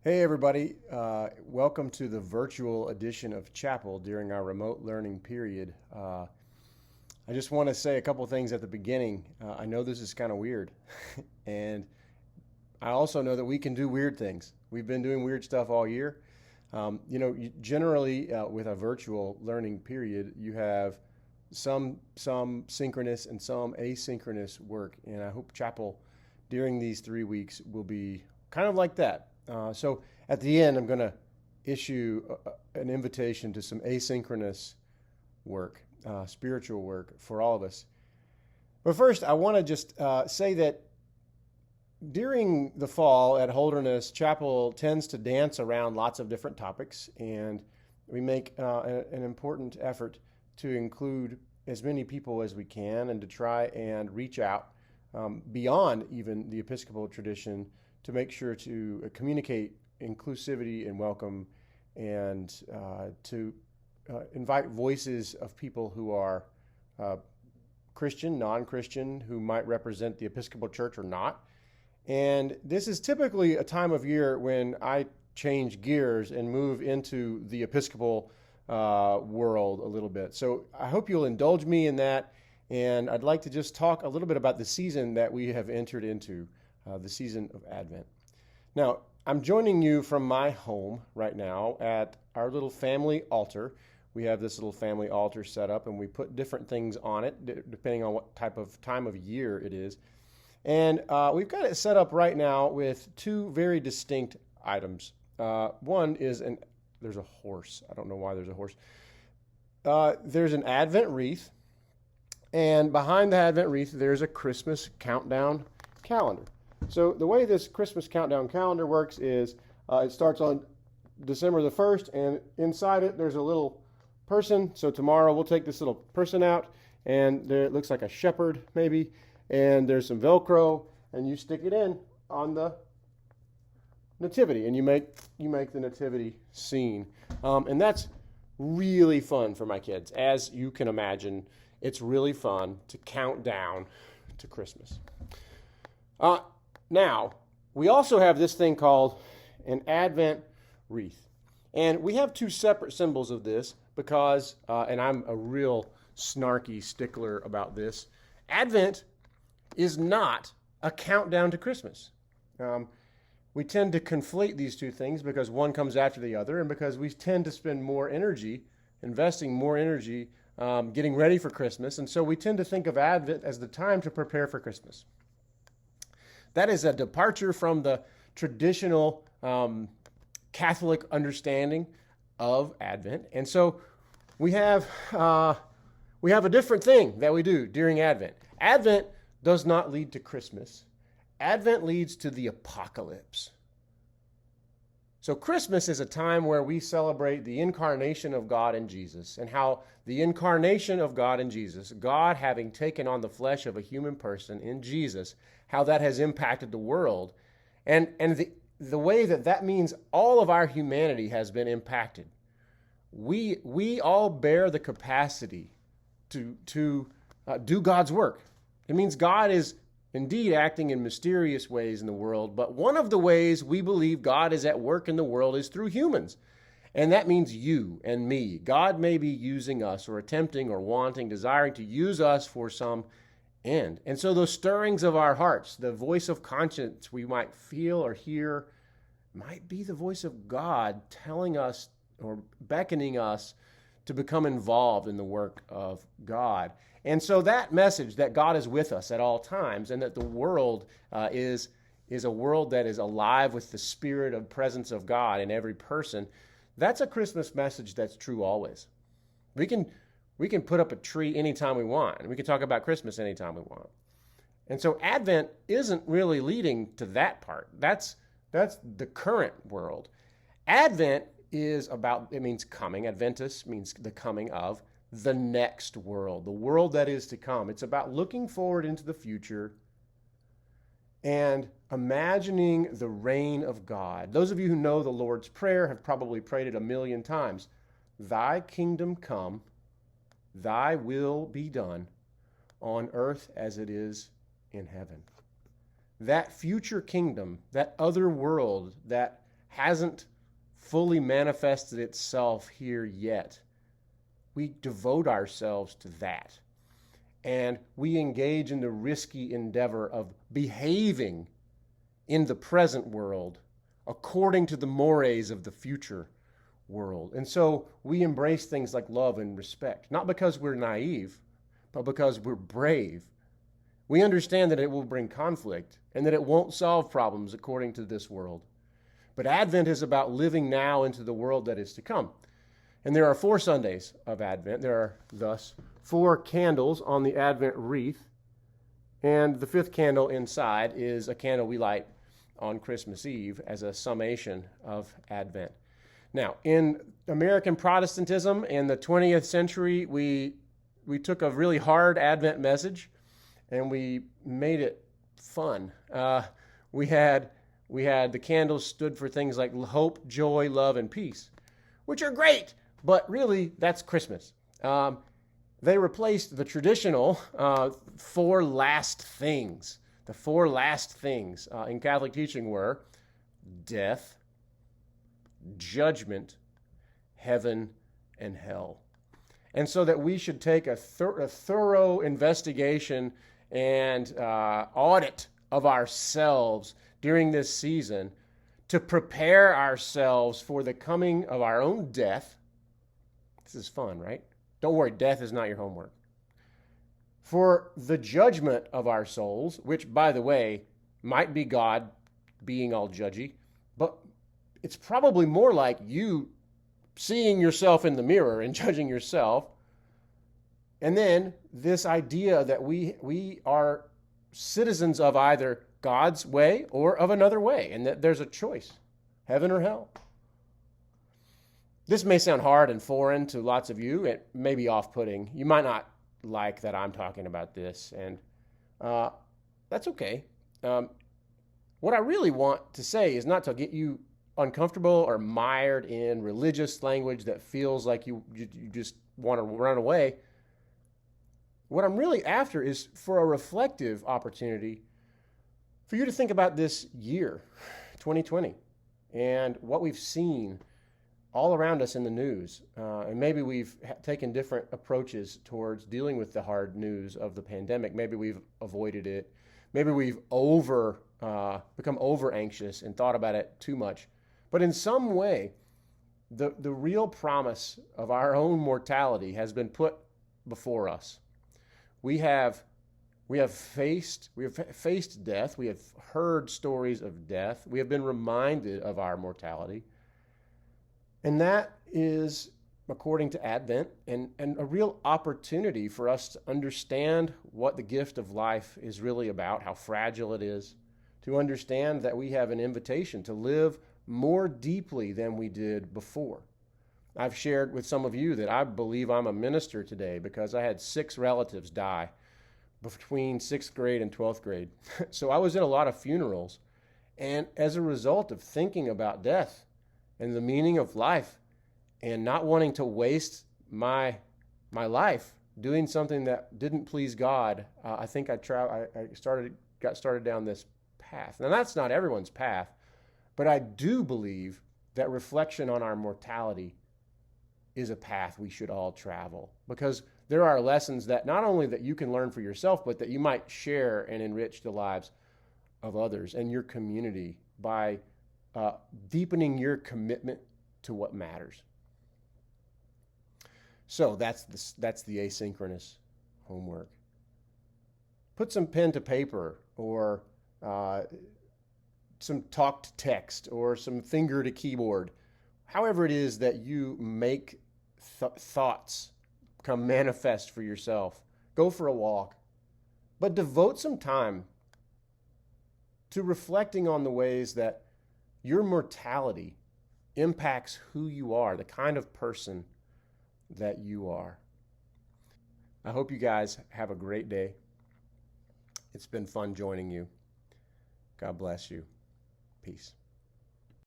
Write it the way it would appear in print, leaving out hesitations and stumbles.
Hey, everybody. Welcome to the virtual edition of Chapel during our remote learning period. I just want to say a couple things at the beginning. I know this is kind of weird, and I also know that we can do weird things. We've been doing weird stuff all year. Generally, with a virtual learning period, you have some synchronous and some asynchronous work, and I hope Chapel during these 3 weeks will be kind of like that. So at the end, I'm going to issue an invitation to some asynchronous work, spiritual work for all of us. But first, I want to just say that during the fall at Holderness, Chapel tends to dance around lots of different topics, and we make an important effort to include as many people as we can and to try and reach out beyond even the Episcopal tradition to make sure to communicate inclusivity and welcome and to invite voices of people who are Christian, non-Christian, who might represent the Episcopal Church or not. And this is typically a time of year when I change gears and move into the Episcopal world a little bit. So I hope you'll indulge me in that. And I'd like to just talk a little bit about the season that we have entered into, the season of Advent. Now, I'm joining you from my home right now at our little family altar. We have this little family altar set up, and we put different things on it, depending on what type of time of year it is. And we've got it set up right now with two very distinct items. One is there's a horse. I don't know why there's a horse. There's an Advent wreath, and behind the Advent wreath, there's a Christmas countdown calendar. So the way this Christmas countdown calendar works is it starts on December the 1st, and inside it, there's a little person. So tomorrow, we'll take this little person out, and there it looks like a shepherd, maybe, and there's some Velcro, and you stick it in on the nativity, and you make the nativity scene. And that's really fun for my kids. As you can imagine, it's really fun to count down to Christmas. Now, we also have this thing called an Advent wreath. And we have two separate symbols of this because, and I'm a real snarky stickler about this, Advent is not a countdown to Christmas. We tend to conflate these two things because one comes after the other, and because we tend to spend more energy, investing more energy, getting ready for Christmas. And so we tend to think of Advent as the time to prepare for Christmas. That is a departure from the traditional Catholic understanding of Advent. And so we have a different thing that we do during Advent. Advent does not lead to Christmas. Advent leads to the apocalypse. So Christmas is a time where we celebrate the incarnation of God in Jesus, and how the incarnation of God in Jesus, God having taken on the flesh of a human person in Jesus, how that has impacted the world, and the way that means all of our humanity has been impacted. We all bear the capacity to do God's work. It means God is indeed acting in mysterious ways in the world, but one of the ways we believe God is at work in the world is through humans. And that means you and me. God may be using us or attempting or wanting, desiring to use us for some end. And so those stirrings of our hearts, the voice of conscience we might feel or hear, might be the voice of God telling us or beckoning us to become involved in the work of God. And so that message that God is with us at all times, and that the world is a world that is alive with the spirit of presence of God in every person, that's a Christmas message that's true always. We can put up a tree anytime we want, and we can talk about Christmas anytime we want. And so Advent isn't really leading to that part. That's the current world. Advent is about, it means coming. Adventus means the coming of the next world, the world that is to come. It's about looking forward into the future and imagining the reign of God. Those of you who know the Lord's Prayer have probably prayed it a million times. Thy kingdom come, thy will be done on earth as it is in heaven. That future kingdom, that other world that hasn't fully manifested itself here yet, we devote ourselves to that. And we engage in the risky endeavor of behaving in the present world according to the mores of the future world. And so we embrace things like love and respect, not because we're naive, but because we're brave. We understand that it will bring conflict and that it won't solve problems according to this world. But Advent is about living now into the world that is to come. And there are 4 Sundays of Advent. There are thus 4 candles on the Advent wreath. And the 5th candle inside is a candle we light on Christmas Eve as a summation of Advent. Now, in American Protestantism in the 20th century, we took a really hard Advent message and we made it fun. We had the candles stood for things like hope, joy, love, and peace, which are great, but really that's Christmas. They replaced the traditional 4 last things. The 4 last things in Catholic teaching were death, judgment, heaven, and hell. And so that we should take a thorough investigation and audit of ourselves during this season to prepare ourselves for the coming of our own death. This is fun, right? Don't worry, death is not your homework. For the judgment of our souls, which, by the way, might be God being all judgy, but it's probably more like you seeing yourself in the mirror and judging yourself. And then this idea that we are citizens of either God's way or of another way, and that there's a choice, heaven or hell. This may sound hard and foreign to lots of you. It may be off-putting. You might not like that I'm talking about this, and that's okay. What I really want to say is not to get you uncomfortable or mired in religious language that feels like you just want to run away. What I'm really after is for a reflective opportunity for you to think about this year, 2020, and what we've seen all around us in the news. And maybe we've taken different approaches towards dealing with the hard news of the pandemic. Maybe we've avoided it. Maybe we've become over anxious and thought about it too much. But in some way, the real promise of our own mortality has been put before us. We have faced death. We have heard stories of death. We have been reminded of our mortality. And that is, according to Advent, and a real opportunity for us to understand what the gift of life is really about, how fragile it is, to understand that we have an invitation to live more deeply than we did before. I've shared with some of you that I believe I'm a minister today because I had 6 relatives die between 6th grade and 12th grade. So I was in a lot of funerals. And as a result of thinking about death and the meaning of life and not wanting to waste my life doing something that didn't please God, I think I got started down this path. Now, that's not everyone's path, but I do believe that reflection on our mortality is a path we should all travel, because there are lessons that not only that you can learn for yourself, but that you might share and enrich the lives of others and your community by deepening your commitment to what matters. So that's the asynchronous homework. Put some pen to paper, or some talked text, or some finger to keyboard. However it is that you make thoughts come manifest for yourself. Go for a walk, but devote some time to reflecting on the ways that your mortality impacts who you are, the kind of person that you are. I hope you guys have a great day. It's been fun joining you. God bless you. Peace.